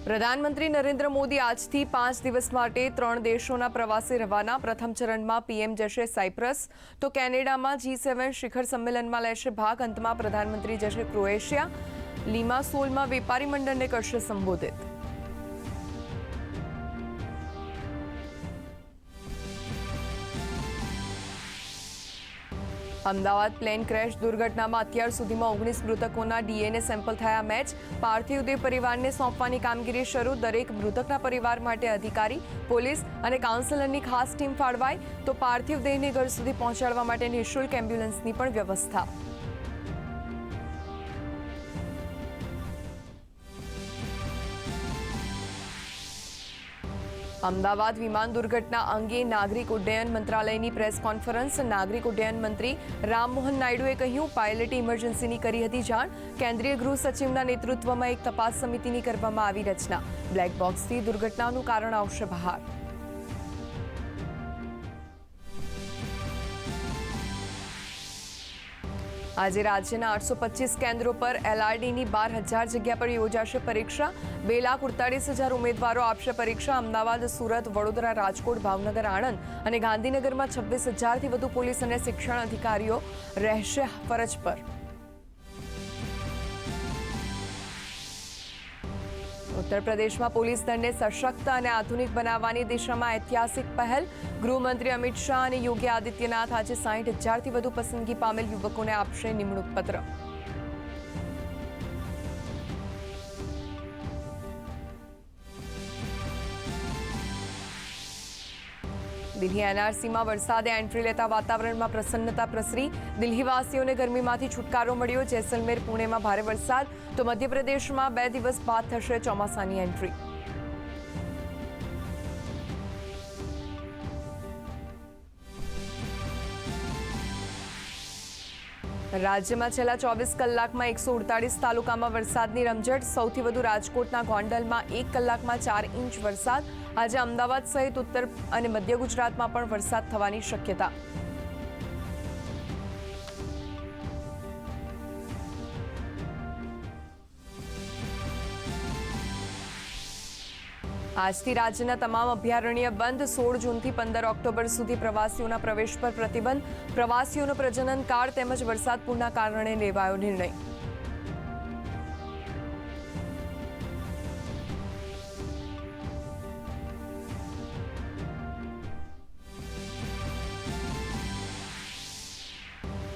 પ્રધાનમંત્રી નરેન્દ્ર મોદી આજથી 5 દિવસ માટે 3 દેશોના પ્રવાસે રવાના। પ્રથમ ચરણમાં પીએમ જશે સાયપ્રસ, તો કેનેડામાં G7 શિખર સંમેલનમાં લેશે ભાગ। અંતમાં પ્રધાનમંત્રી જશે ક્રોએશિયા, લીમાસોલમાં વેપારી મંડળને કરશે સંબોધિત। અમદાવાદ પ્લેન ક્રેશ દુર્ઘટનામાં અત્યાર સુધીમાં 19 મૃતકોના ડીએનએ સેમ્પલ થયા મેચ। પાર્થિવ દેહ પરિવારને સોંપવાની કામગીરી શરૂ। દરેક મૃતકના પરિવાર માટે અધિકારી, પોલીસ અને કાઉન્સિલરની ખાસ ટીમ ફાળવાઈ, તો પાર્થિવ દેહને ઘર સુધી પહોંચાડવા માટે નિઃશુલ્ક એમ્બ્યુલન્સની પણ વ્યવસ્થા। અમદાવાદ વિમાન દુર્ઘટના અંગે નાગરિક ઉડ્ડયન મંત્રાલયની પ્રેસ કોન્ફરન્સ। નાગરિક ઉડ્ડયન મંત્રી રામમોહન નાયડુએ કહ્યું, પાયલટે ઇમરજન્સીની કરી હતી જાણ। કેન્દ્રીય ગૃહ સચિવના નેતૃત્વમાં એક તપાસ સમિતિની કરવામાં આવી રચના। બ્લેક બોક્સથી દુર્ઘટનાનું કારણ આવશે બહાર। આજે રાજ્યના 825 કેન્દ્રો પર LRDની 12,000 જગ્યા પર યોજાશે પરીક્ષા। 2,48,000 ઉમેદવારો આપશે પરીક્ષા। અમદાવાદ, સુરત, વડોદરા, રાજકોટ, ભાવનગર, આણંદ અને ગાંધીનગરમાં 26,000થી વધુ પોલીસ અને શિક્ષણ અધિકારીઓ રહેશે ફરજ પર। ઉત્તર પ્રદેશમાં પોલીસ દળને સશક્ત અને આધુનિક બનાવવાની દિશામાં ઐતિહાસિક પહેલ। ગૃહમંત્રી અમિત શાહ અને યોગી આદિત્યનાથ આજે 60,000થી વધુ પસંદગી પામેલ યુવકોને આપશે નિમણૂક પત્ર। દિલ્હી NRCમાં વરસાદે એન્ટ્રી લેતા વાતાવરણમાં પ્રસન્નતા પ્રસરી। દિલ્હીવાસીઓને ગરમીમાંથી છુટકારો મળ્યો। જેસલમેર, પુણેમાં ભારે વરસાદ, તો મધ્યપ્રદેશમાં 2 દિવસ બાદ થશે ચોમાસાની એન્ટ્રી। રાજ્યમાં છેલ્લા 24 કલાકમાં 148 તાલુકામાં વરસાદની રમઝટ। સૌથી વધુ રાજકોટના ગોંડલમાં 1 કલાકમાં 4 ઇંચ વરસાદ। આજે અમદાવાદ સહિત ઉત્તર અને મધ્ય ગુજરાતમાં પણ વરસાદ થવાની શક્યતા। આજથી રાજ્યના તમામ અભયારણ્ય બંધ। 16 જૂનથી 15 ઓક્ટોબર સુધી પ્રવાસીઓના પ્રવેશ પર પ્રતિબંધ। પ્રવાસીઓનો પ્રજનન કાળ તેમજ વરસાદ પૂરના કારણે લેવાયો નિર્ણય।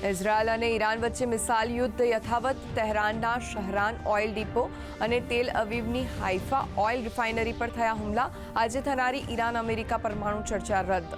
ઇઝરાયલ અને ઈરાન વચ્ચે મિસાઇલ યુદ્ધ યથાવત। તહેરાનના શહરાન ઓઇલ ડિપો અને તેલ અવીવની હાઇફા ઓઇલ રિફાઇનરી પર થયા હુમલા। આજે થનારી ઈરાન અમેરિકા પરમાણુ ચર્ચા રદ।